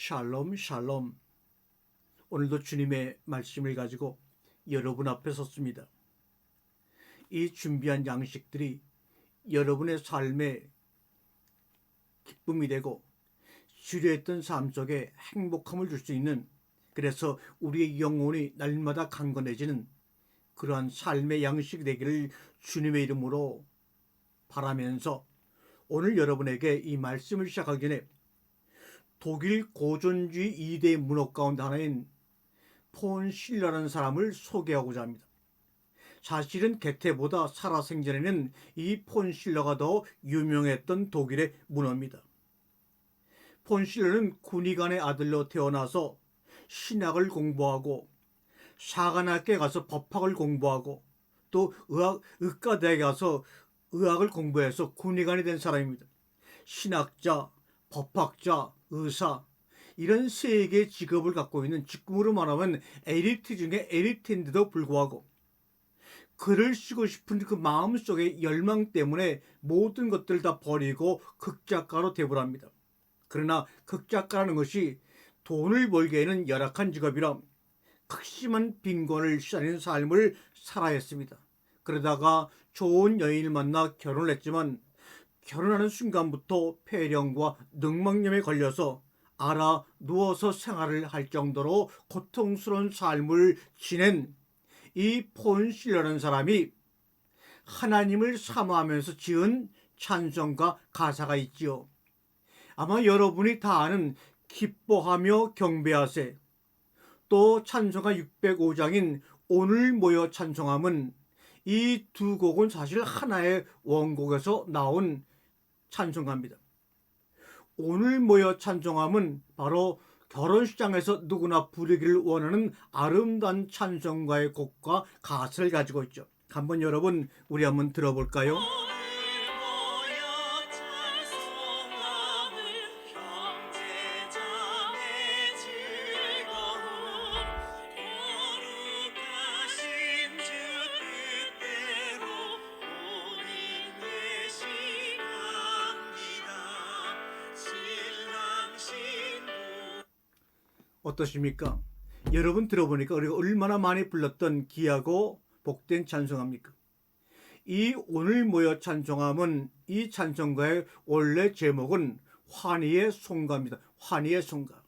샬롬 샬롬. 오늘도 주님의 말씀을 가지고 여러분 앞에 섰습니다. 이 준비한 양식들이 여러분의 삶에 기쁨이 되고 지루했던 삶 속에 행복함을 줄 수 있는, 그래서 우리의 영혼이 날마다 강건해지는 그러한 삶의 양식이 되기를 주님의 이름으로 바라면서, 오늘 여러분에게 이 말씀을 시작하기 전에 독일 고전주의 2대 문학 가운데 하나인 폰 실러라는 사람을 소개하고자 합니다. 사실은 게테보다 살아생전에는 이 폰 실러가 더 유명했던 독일의 문어입니다. 폰 실러는 군의관의 아들로 태어나서 신학을 공부하고 사관학교에 가서 법학을 공부하고 또 의과대학에 가서 의학을 공부해서 군의관이 된 사람입니다. 신학자, 법학자, 의사, 이런 세 개의 직업을 갖고 있는, 직급으로 말하면 에리트 중에 에리트인데도 불구하고 글을 쓰고 싶은 그 마음속의 열망 때문에 모든 것들을 다 버리고 극작가로 되버랍니다. 그러나 극작가라는 것이 돈을 벌기에는 열악한 직업이라 극심한 빈곤을 시달리는 삶을 살아야 했습니다. 그러다가 좋은 여인을 만나 결혼을 했지만 결혼하는 순간부터 폐렴과 늑막염에 걸려서 알아 누워서 생활을 할 정도로 고통스러운 삶을 지낸 이 폰 실러라는 사람이 하나님을 사모하면서 지은 찬송가 가사가 있지요. 아마 여러분이 다 아는 기뻐하며 경배하세, 또 찬송가 605장인 오늘 모여 찬송함은, 이 두 곡은 사실 하나의 원곡에서 나온 찬송가입니다. 오늘 모여 찬송함은 바로 결혼식장에서 누구나 부르기를 원하는 아름다운 찬송가의 곡과 가사를 가지고 있죠. 한번 여러분 우리 한번 들어볼까요? 어떠십니까? 여러분 들어보니까 우리가 얼마나 많이 불렀던 귀하고 복된 찬송합니까? 이 오늘 모여 찬송함은, 이 찬송가의 원래 제목은 환희의 송가입니다. 환희의 송가.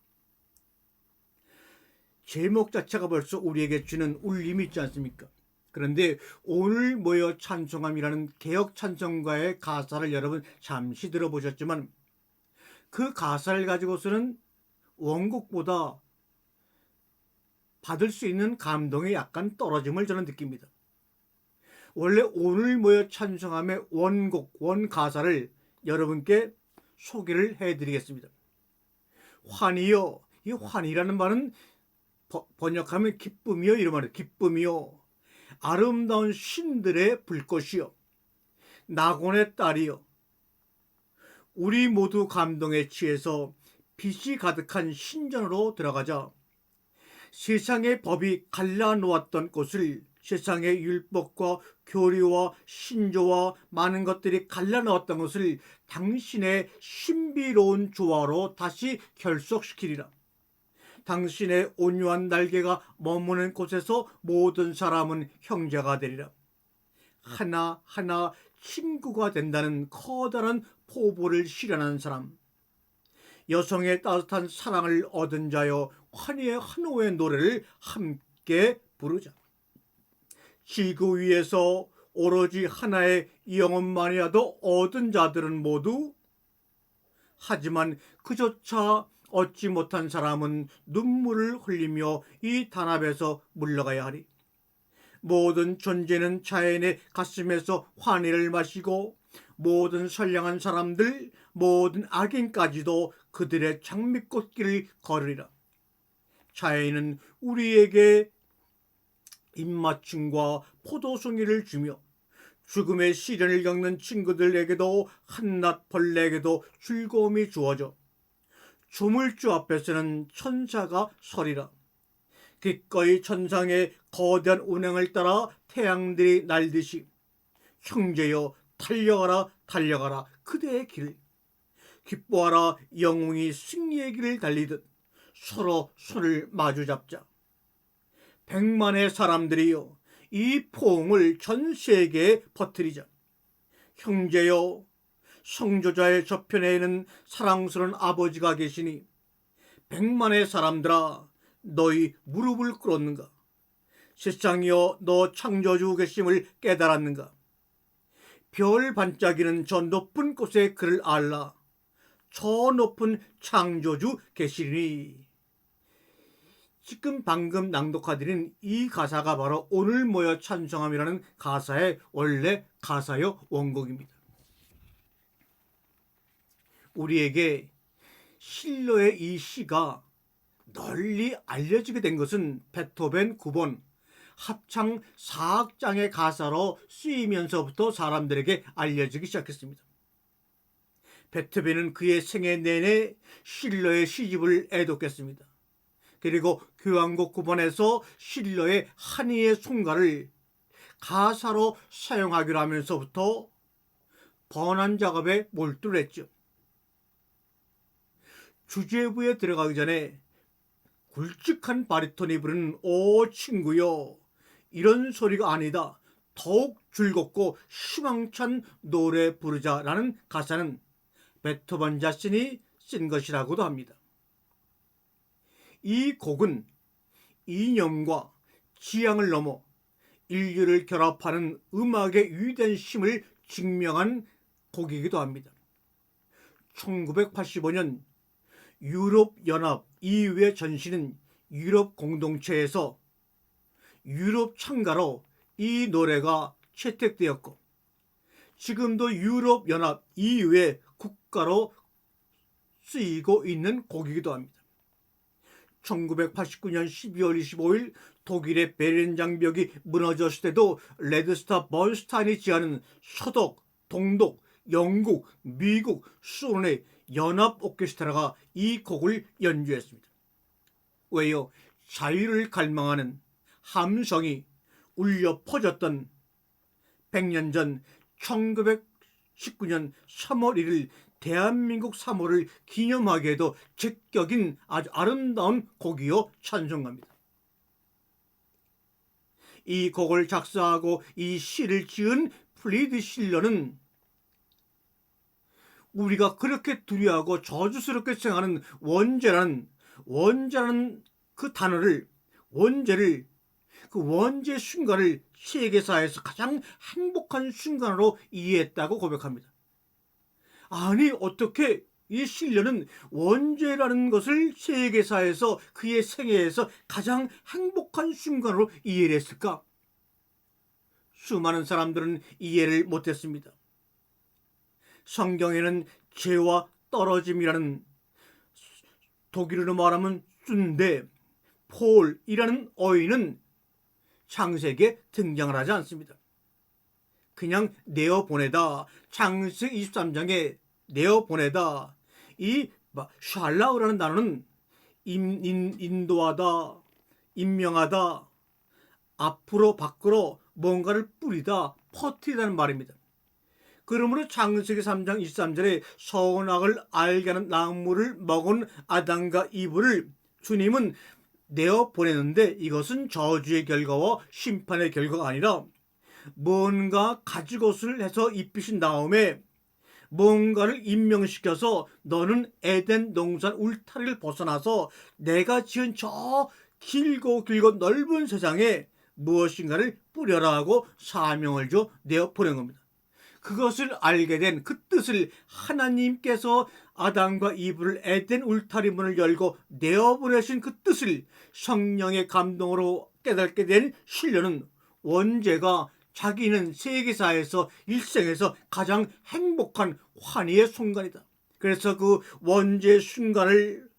제목 자체가 벌써 우리에게 주는 울림이 있지 않습니까? 그런데 오늘 모여 찬송함이라는 개혁 찬송가의 가사를 여러분 잠시 들어보셨지만, 그 가사를 가지고서는 원곡보다 받을 수 있는 감동이 약간 떨어짐을 저는 느낍니다. 원래 오늘 모여 찬송함의 원곡, 원가사를 여러분께 소개를 해드리겠습니다. 환희여, 이 환희라는 말은 번역하면 기쁨이요, 이런 말이에요. 기쁨이요, 아름다운 신들의 불꽃이요, 낙원의 딸이요, 우리 모두 감동에 취해서 빛이 가득한 신전으로 들어가자 세상의 법이 갈라놓았던 곳을, 세상의 율법과 교리와 신조와 많은 것들이 갈라놓았던 것을 당신의 신비로운 조화로 다시 결속시키리라. 당신의 온유한 날개가 머무는 곳에서 모든 사람은 형제가 되리라. 하나하나 친구가 된다는 커다란 포부를 실현한 사람, 여성의 따뜻한 사랑을 얻은 자여, 환희의 한호의 노래를 함께 부르자. 지구 위에서 오로지 하나의 영혼만이라도 얻은 자들은 모두, 하지만 그조차 얻지 못한 사람은 눈물을 흘리며 이 단합에서 물러가야 하리. 모든 존재는 자연의 가슴에서 환희를 마시고, 모든 선량한 사람들, 모든 악인까지도 그들의 장미꽃길을 걸으리라. 자연은 우리에게 입맞춤과 포도송이를 주며, 죽음의 시련을 겪는 친구들에게도 한낱 벌레에게도 즐거움이 주어져 조물주 앞에서는 천사가 서리라. 기꺼이 천상의 거대한 운행을 따라 태양들이 날듯이, 형제여 달려가라 달려가라 그대의 길, 기뻐하라 영웅이 승리의 길을 달리듯, 서로 손을 마주 잡자. 100만의 사람들이여, 이 포옹을 전 세계에 퍼뜨리자. 형제여, 성조자의 저편에는 사랑스러운 아버지가 계시니 100만의 사람들아, 너희 무릎을 꿇었는가? 세상이여, 너 창조주 계심을 깨달았는가? 별 반짝이는 저 높은 곳에 그를 알라. 저 높은 창조주 계시니. 지금 방금 낭독해드린 이 가사가 바로 오늘 모여 찬송함이라는 가사의 원래 가사요 원곡입니다. 우리에게 실로의 이 시가 널리 알려지게 된 것은 베토벤 9번 합창 4악장의 가사로 쓰이면서부터 사람들에게 알려지기 시작했습니다. 베토벤은 그의 생애 내내 실러의 시집을 애독했습니다. 그리고 교향곡 9번에서 실러의 한이의 송가를 가사로 사용하기로 하면서부터 번안 작업에 몰두를 했죠. 주제부에 들어가기 전에 굵직한 바리톤이 부르는 오 친구여, 이런 소리가 아니다, 더욱 즐겁고 희망찬 노래 부르자라는 가사는 베토벤 자신이 쓴 것이라고도 합니다. 이 곡은 이념과 지향을 넘어 인류를 결합하는 음악의 위대한 힘을 증명한 곡이기도 합니다. 1985년 유럽연합 EU의 전시는 유럽 공동체에서 유럽 창가로 이 노래가 채택되었고, 지금도 유럽연합 EU의 국가로 쓰이고 있는 곡이기도 합니다. 1989년 12월 25일 독일의 베를린 장벽이 무너졌을 때도 레드스타 번스타인이 지휘하는 서독, 동독, 영국, 미국, 소련의 연합 오케스트라가 이 곡을 연주했습니다. 왜요? 자유를 갈망하는 함성이 울려 퍼졌던 100년 전 1919년 3월 1일 대한민국 3호를 기념하기에도 적격인 아주 아름다운 곡이요 찬송가입니다. 이 곡을 작사하고 이 시를 지은 프리드 실러는 우리가 그렇게 두려워하고 저주스럽게 생각하는 원죄라는 그 단어를, 원죄를, 그 원죄 순간을 세계사에서 가장 행복한 순간으로 이해했다고 고백합니다. 아니, 어떻게 이 실려는 원죄라는 것을 세계사에서 그의 생애에서 가장 행복한 순간으로 이해를 했을까? 수많은 사람들은 이해를 못했습니다. 성경에는 죄와 떨어짐이라는, 독일어로 말하면 쭌데, 폴이라는 어휘는 창세기에 등장을 하지 않습니다. 그냥 내어보내다, 창세기 23장에 내어보내다, 이 샬라우라는 단어는 인도하다, 임명하다, 앞으로 밖으로 뭔가를 뿌리다, 퍼뜨리다는 말입니다. 그러므로 창세기 3장 23절에 선악을 알게 하는 나무를 먹은 아담과 이브를 주님은 내어보내는데, 이것은 저주의 결과와 심판의 결과가 아니라 뭔가 가지것을 해서 입히신 다음에 뭔가를 임명시켜서 너는 에덴 동산 울타리를 벗어나서 내가 지은 저 길고 넓은 세상에 무엇인가를 뿌려라 하고 사명을 줘 내어보낸 겁니다. 그것을 알게 된 그 뜻을, 하나님께서 아담과 이브를 에덴 울타리 문을 열고 내어보내신 그 뜻을 성령의 감동으로 깨닫게 된 실려는 원죄가 자기는 세계사에서 일생에서 가장 행복한 환희의 순간이다. 그래서 그 원죄의 순간을,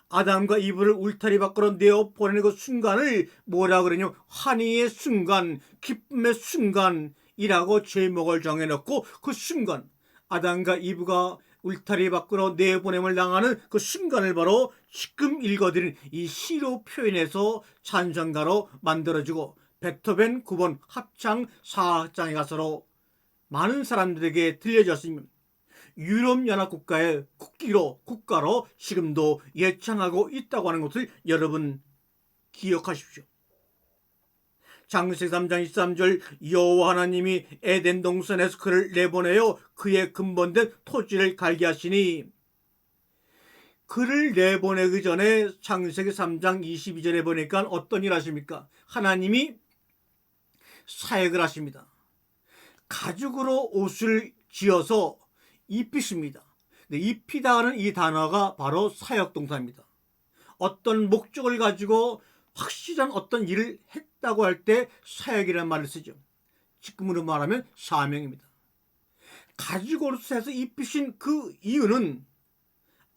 아담과 이브를 울타리 밖으로 내어보내는 그 순간을 뭐라고 그러냐면 환희의 순간, 기쁨의 순간이라고 제목을 정해놓고, 그 순간, 아담과 이브가 울타리 밖으로 내보냄을 당하는 그 순간을 바로 지금 읽어드린 이 시로 표현해서 찬송가로 만들어지고, 베토벤 9번 합창 4악장의 가사로 많은 사람들에게 들려졌습니다. 유럽연합국가의 국가로 지금도 예창하고 있다고 하는 것을 여러분 기억하십시오. 창세기 3장 23절 여호와 하나님이 에덴 동산에서 그를 내보내어 그의 근본된 토지를 갈게 하시니, 그를 내보내기 전에 창세기 3장 22절에 보니까 어떤 일 하십니까? 하나님이 사역을 하십니다. 가죽으로 옷을 지어서 입히십니다. 입히다 하는 이 단어가 바로 사역동사입니다. 어떤 목적을 가지고 확실한 어떤 일을 했다고 할 때 사역이라는 말을 쓰죠. 지금으로 말하면 사명입니다. 가죽으로 해서 입히신 그 이유는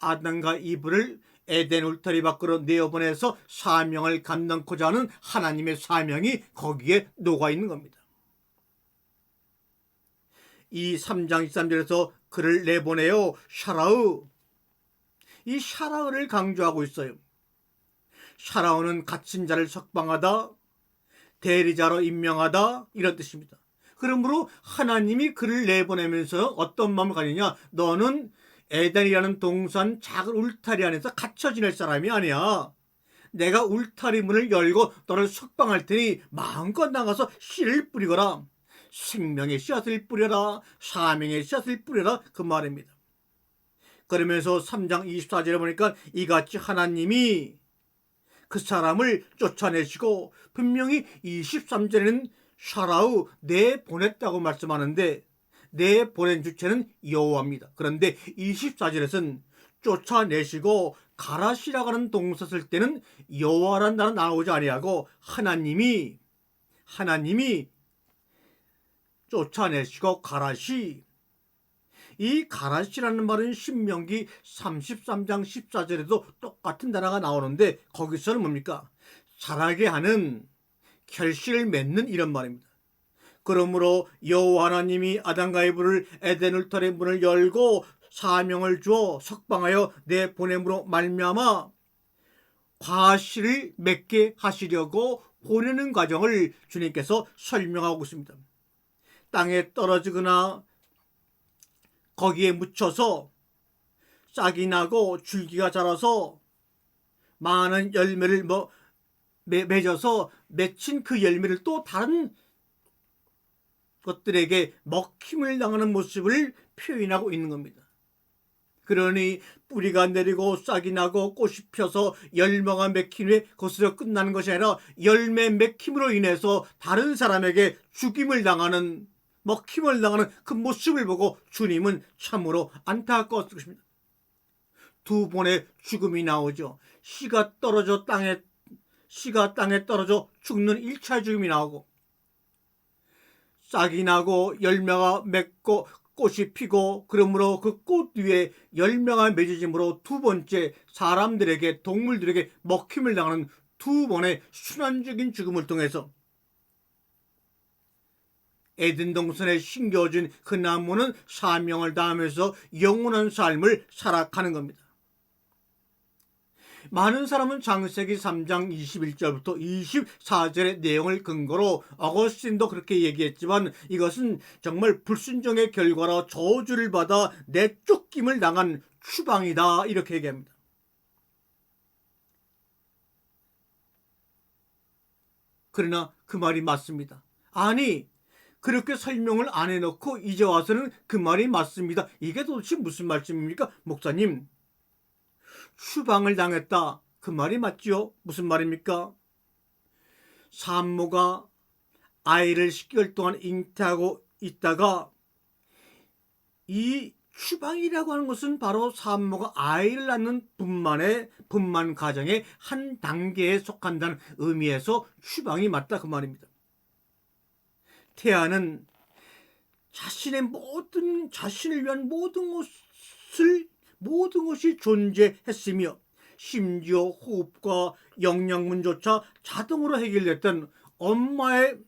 아담과 이브를 에덴 울타리 밖으로 내어보내서 사명을 감당코자 하는 하나님의 사명이 거기에 녹아있는 겁니다. 이 3장 23절에서 그를 내보내요 샤라우, 이 샤라우를 강조하고 있어요. 샤라우는 갇힌 자를 석방하다, 대리자로 임명하다, 이런 뜻입니다. 그러므로 하나님이 그를 내보내면서 어떤 마음을 가지냐, 너는 에덴이라는 동산 작은 울타리 안에서 갇혀 지낼 사람이 아니야. 내가 울타리 문을 열고 너를 석방할 테니 마음껏 나가서 씨를 뿌리거라. 생명의 씨앗을 뿌려라. 사명의 씨앗을 뿌려라. 그 말입니다. 그러면서 3장 24절에 보니까 이같이 하나님이 그 사람을 쫓아내시고, 분명히 23절에는 샤라우 내보냈다고 말씀하는데 내보낸 주체는 여호와입니다. 그런데 24절에서는 쫓아내시고 가라시라고 하는 동사 쓸 때는 여호와라는 단어 나오지 아니하고 하나님이 쫓아내시고 가라시, 이 가라시라는 말은 신명기 33장 14절에도 똑같은 단어가 나오는데 거기서는 뭡니까? 자라게 하는, 결실을 맺는 이런 말입니다. 그러므로 여호와 하나님이 아담과 이브를 에덴 울타리 문을 열고 사명을 주어 석방하여 내보냄으로 말미암아 과실을 맺게 하시려고 보내는 과정을 주님께서 설명하고 있습니다. 땅에 떨어지거나 거기에 묻혀서 싹이 나고 줄기가 자라서 많은 열매를 맺어서 맺힌 그 열매를 또 다른 것들에게 먹힘을 당하는 모습을 표현하고 있는 겁니다. 그러니 뿌리가 내리고 싹이 나고 꽃이 펴서 열매가 맺힌 후에 그것으로 끝나는 것이 아니라 열매 맺힘으로 인해서 다른 사람에게 죽임을 당하는, 먹힘을 당하는 그 모습을 보고 주님은 참으로 안타까웠을 것입니다. 두 번의 죽음이 나오죠. 씨가 땅에 떨어져 죽는 1차 죽음이 나오고, 싹이 나고 열매가 맺고 꽃이 피고, 그러므로 그 꽃 위에 열매가 맺어짐으로 두 번째 사람들에게, 동물들에게 먹힘을 당하는 두 번의 순환적인 죽음을 통해서 에덴 동산에 심겨진 그 나무는 사명을 다하면서 영원한 삶을 살아가는 겁니다. 많은 사람은 창세기 3장 21절부터 24절의 내용을 근거로, 어거스틴도 그렇게 얘기했지만 이것은 정말 불순종의 결과로 저주를 받아 내쫓김을 당한 추방이다, 이렇게 얘기합니다. 그러나 그 말이 맞습니다. 아니, 그렇게 설명을 안 해놓고 이제 와서는 그 말이 맞습니다, 이게 도대체 무슨 말씀입니까? 목사님, 추방을 당했다, 그 말이 맞지요? 무슨 말입니까? 산모가 아이를 10개월 동안 잉태하고 있다가, 이 추방이라고 하는 것은 바로 산모가 아이를 낳는 분만 과정의 한 단계에 속한다는 의미에서 추방이 맞다, 그 말입니다. 태아는 자신을 위한 모든 것이 존재했으며, 심지어 호흡과 영양분조차 자동으로 해결됐던 엄마의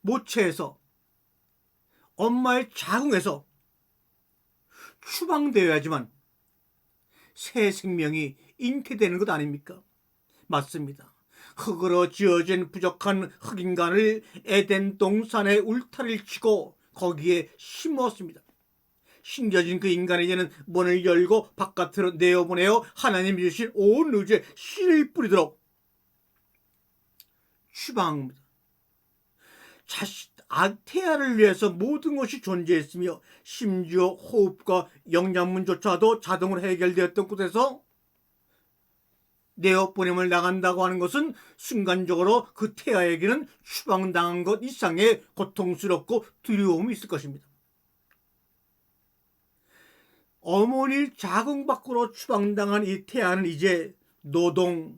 모체에서, 엄마의 자궁에서 추방되어야지만 새 생명이 잉태되는 것 아닙니까? 맞습니다. 흙으로 지어진 부족한 흙인간을 에덴 동산의 울타리를 치고 거기에 심었습니다. 심겨진 그 인간에게는 문을 열고 바깥으로 내어보내어 하나님이 주신 온 우주에 씨를 뿌리도록 추방합니다. 태아를 위해서 모든 것이 존재했으며 심지어 호흡과 영양분조차도 자동으로 해결되었던 곳에서 내어보냄을 나간다고 하는 것은 순간적으로 그 태아에게는 추방당한 것 이상의 고통스럽고 두려움이 있을 것입니다. 어머니 자궁 밖으로 추방당한 이 태아는 이제 노동,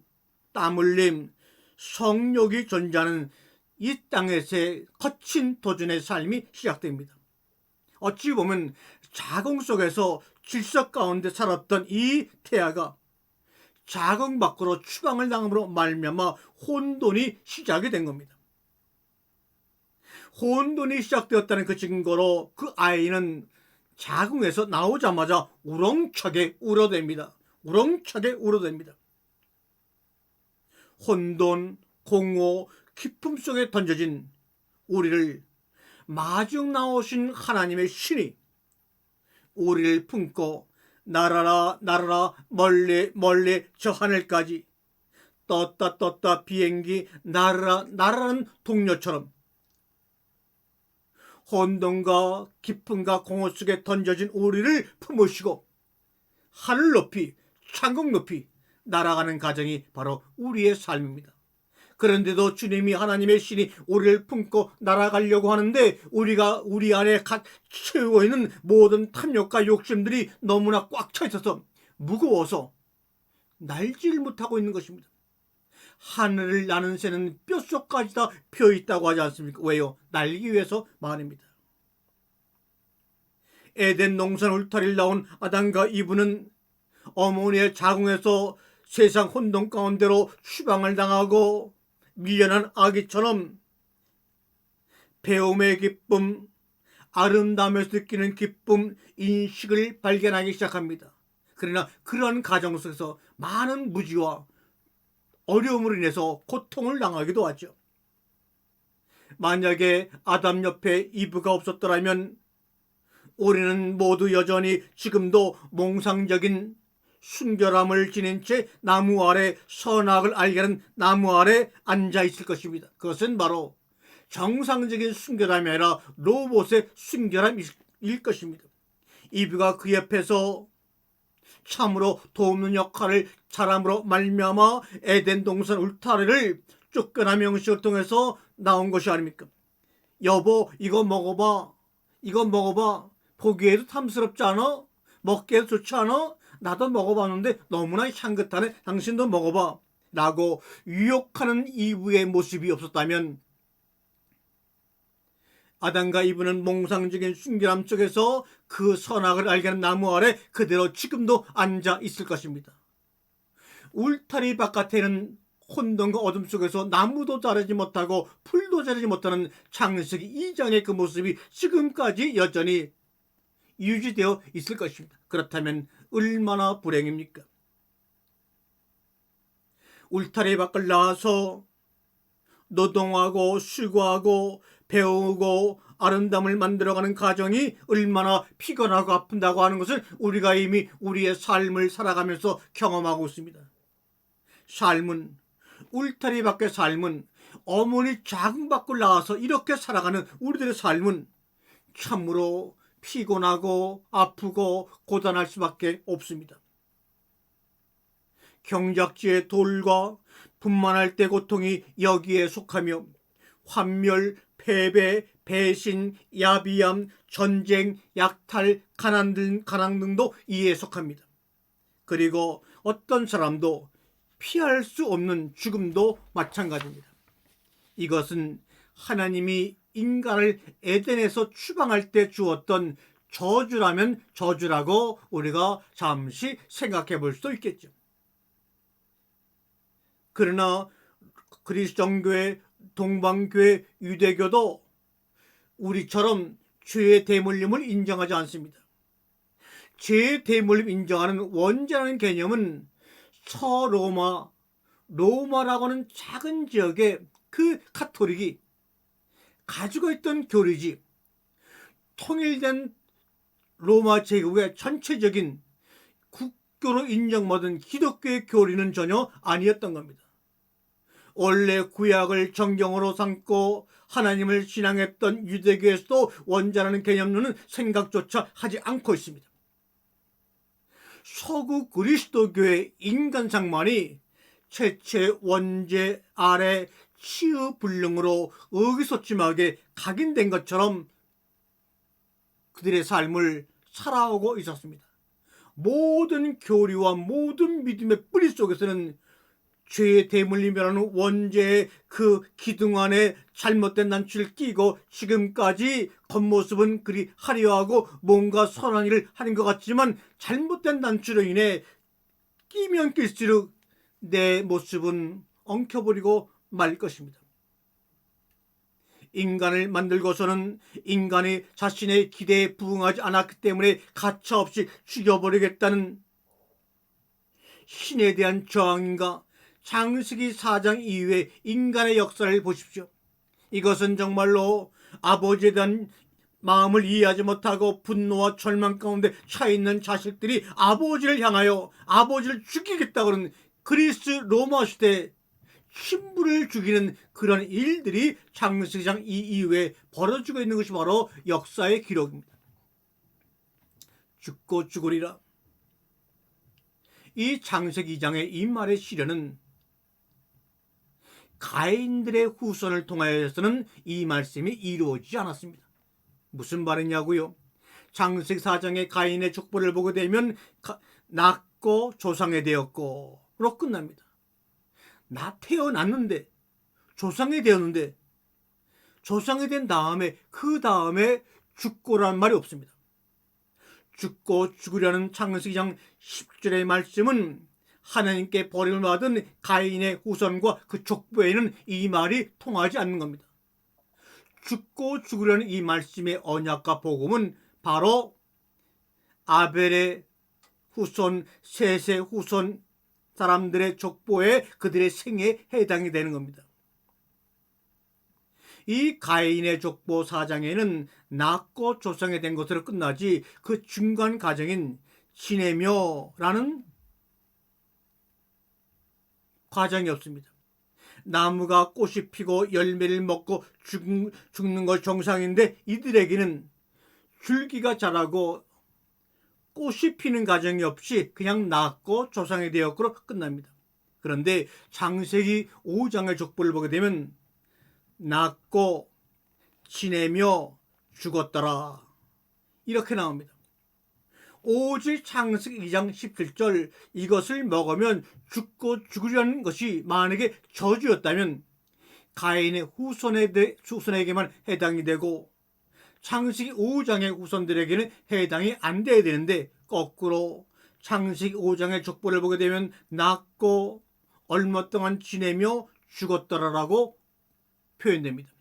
땀 흘림, 성욕이 존재하는 이 땅에서의 거친 도전의 삶이 시작됩니다. 어찌 보면 자궁 속에서 질서 가운데 살았던 이 태아가 자궁 밖으로 추방을 당함으로 말미암아 혼돈이 시작이 된 겁니다. 혼돈이 시작되었다는 그 증거로 그 아이는 자궁에서 나오자마자 우렁차게 울어댑니다. 우렁차게 울어댑니다. 혼돈, 공허, 기쁨 속에 던져진 우리를 마중 나오신 하나님의 신이 우리를 품고 날아라 날아라 멀리 멀리 저 하늘까지 떴다 떴다 비행기 날아라 날아라는 동료처럼 혼돈과 기쁨과 공허 속에 던져진 우리를 품으시고 하늘 높이 천국 높이 날아가는 가정이 바로 우리의 삶입니다. 그런데도 주님이 하나님의 신이 우리를 품고 날아가려고 하는데 우리가 우리 안에 채우고 있는 모든 탐욕과 욕심들이 너무나 꽉 차 있어서 무거워서 날지를 못하고 있는 것입니다. 하늘을 나는 새는 뼛속까지 다 펴 있다고 하지 않습니까? 왜요? 날기 위해서 말입니다. 에덴 동산 울타리를 나온 아담과 이브는 어머니의 자궁에서 세상 혼돈 가운데로 추방을 당하고 밀려난 아기처럼 배움의 기쁨, 아름다움에서 느끼는 기쁨, 인식을 발견하기 시작합니다. 그러나 그런 가정 속에서 많은 무지와 어려움으로 인해서 고통을 당하기도 하죠. 만약에 아담 옆에 이브가 없었더라면 우리는 모두 여전히 지금도 몽상적인 순결함을 지닌 채 나무 아래 선악을 알게 하는 나무 아래 앉아 있을 것입니다. 그것은 바로 정상적인 순결함이 아니라 로봇의 순결함일 것입니다. 이브가 그 옆에서 참으로 돕는 역할을 잘함으로 말미암아 에덴 동산 울타리를 쫓겨난 형식을 통해서 나온 것이 아닙니까? 여보 이거 먹어봐, 이거 먹어봐, 보기에도 탐스럽지 않아? 먹기에도 좋지 않아? 나도 먹어봤는데 너무나 향긋하네, 당신도 먹어봐 라고 유혹하는 이브의 모습이 없었다면 아담과 이브는 몽상적인 순결함 속에서 그 선악을 알게 하는 나무 아래 그대로 지금도 앉아 있을 것입니다. 울타리 바깥에는 혼돈과 어둠 속에서 나무도 자라지 못하고 풀도 자라지 못하는 창세기 2장의 그 모습이 지금까지 여전히 유지되어 있을 것입니다. 그렇다면 얼마나 불행입니까? 울타리 밖을 나와서 노동하고 수고하고 배우고 아름다움을 만들어가는 가정이 얼마나 피곤하고 아픈다고 하는 것을 우리가 이미 우리의 삶을 살아가면서 경험하고 있습니다. 삶은, 울타리 밖의 삶은, 어머니 자궁 밖을 나와서 이렇게 살아가는 우리들의 삶은 참으로 피곤하고 아프고 고단할 수밖에 없습니다. 경작지의 돌과 분만할 때 고통이 여기에 속하며 환멸, 패배, 배신, 야비함, 전쟁, 약탈, 가난 등도 이에 속합니다. 그리고 어떤 사람도 피할 수 없는 죽음도 마찬가지입니다. 이것은 하나님이 인간을 에덴에서 추방할 때 주었던 저주라면 저주라고 우리가 잠시 생각해 볼 수도 있겠죠. 그러나 그리스도교회, 동방교회, 유대교도 우리처럼 죄의 대물림을 인정하지 않습니다. 죄의 대물림 인정하는 원죄라는 개념은 로마라고 하는 작은 지역의 그 가톨릭이 가지고 있던 교리지 통일된 로마 제국의 전체적인 국교로 인정받은 기독교의 교리는 전혀 아니었던 겁니다. 원래 구약을 정경으로 삼고 하나님을 신앙했던 유대교에서도 원자라는 개념론은 생각조차 하지 않고 있습니다. 서구 그리스도교의 인간상만이 최초의 원죄 아래 치유불능으로 의기소침하게 각인된 것처럼 그들의 삶을 살아오고 있었습니다. 모든 교리와 모든 믿음의 뿌리 속에서는 죄의 대물림이라는 원죄의 그 기둥 안에 잘못된 난치를 끼고 지금까지 겉모습은 그리 화려하고 뭔가 선한 일을 하는 것 같지만 잘못된 난치로 인해 끼면 낄수록 내 모습은 엉켜버리고 말 것입니다. 인간을 만들고서는 인간이 자신의 기대에 부응하지 않았기 때문에 가차없이 죽여버리겠다는 신에 대한 저항인가? 창세기 4장 이후의 인간의 역사를 보십시오. 이것은 정말로 아버지에 대한 마음을 이해하지 못하고 분노와 절망 가운데 차있는 자식들이 아버지를 향하여 아버지를 죽이겠다고 하는 그리스 로마 시대 신부를 죽이는 그런 일들이 창세기장 이후에 벌어지고 있는 것이 바로 역사의 기록입니다. 죽고 죽으리라. 이 창세기 2장의 이 말의 시련은 가인들의 후손을 통하여서는 이 말씀이 이루어지지 않았습니다. 무슨 말이냐고요? 창세기 4장의 가인의 족보를 보게 되면 낳고 조상이 되었고 로 끝납니다. 나 태어났는데 조상이 되었는데 조상이 된 다음에 그 다음에 죽고란 말이 없습니다. 죽고 죽으려는 창세기 2장 10절의 말씀은 하나님께 버림을 받은 가인의 후손과 그 족보에는 이 말이 통하지 않는 겁니다. 죽고 죽으려는 이 말씀의 언약과 복음은 바로 아벨의 후손, 셋의 후손 사람들의 족보에 그들의 생에 해당이 되는 겁니다. 이 가인의 족보 4장에는 낳고 조상이 된 것으로 끝나지 그 중간 과정인 지내며라는 과정이 없습니다. 나무가 꽃이 피고 열매를 먹고 죽는 것 정상인데 이들에게는 줄기가 자라고 꽃이 피는 과정이 없이 그냥 낳고 조상이 되었고 끝납니다. 그런데 창세기 5장의 족보를 보게 되면 낳고 지내며 죽었더라 이렇게 나옵니다. 오직 창세기 2장 17절 이것을 먹으면 죽고 죽으려는 것이 만약에 저주였다면 가인의 후손에게만 해당이 되고 창세기 5장의 후손들에게는 해당이 안 돼야 되는데 거꾸로 창세기 5장의 족보를 보게 되면 낳고 얼마 동안 지내며 죽었더라라고 표현됩니다.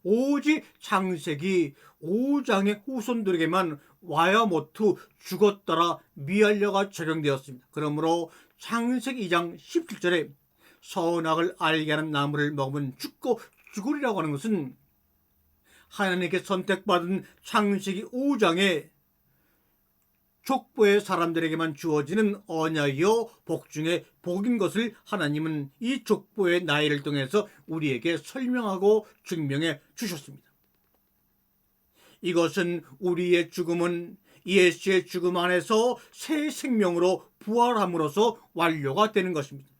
오직 창세기 5장의 후손들에게만 와야모투 죽었더라 미알려가 적용되었습니다. 그러므로 창세기 2장 17절에 선악을 알게 하는 나무를 먹으면 죽고 죽으리라고 하는 것은 하나님께 선택받은 창세기 5장의 족보의 사람들에게만 주어지는 언약이요 복 중에 복인 것을 하나님은 이 족보의 나이를 통해서 우리에게 설명하고 증명해 주셨습니다. 이것은 우리의 죽음은 예수의 죽음 안에서 새 생명으로 부활함으로써 완료가 되는 것입니다.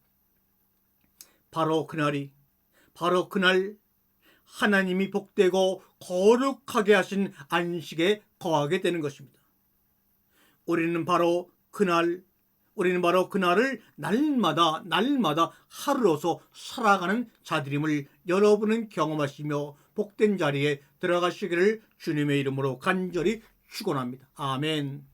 바로 그날 하나님이 복되고 거룩하게 하신 안식에 거하게 되는 것입니다. 우리는 바로 그날을 날마다 하루로서 살아가는 자들임을 여러분은 경험하시며 복된 자리에 들어가시기를 주님의 이름으로 간절히 축원합니다. 아멘.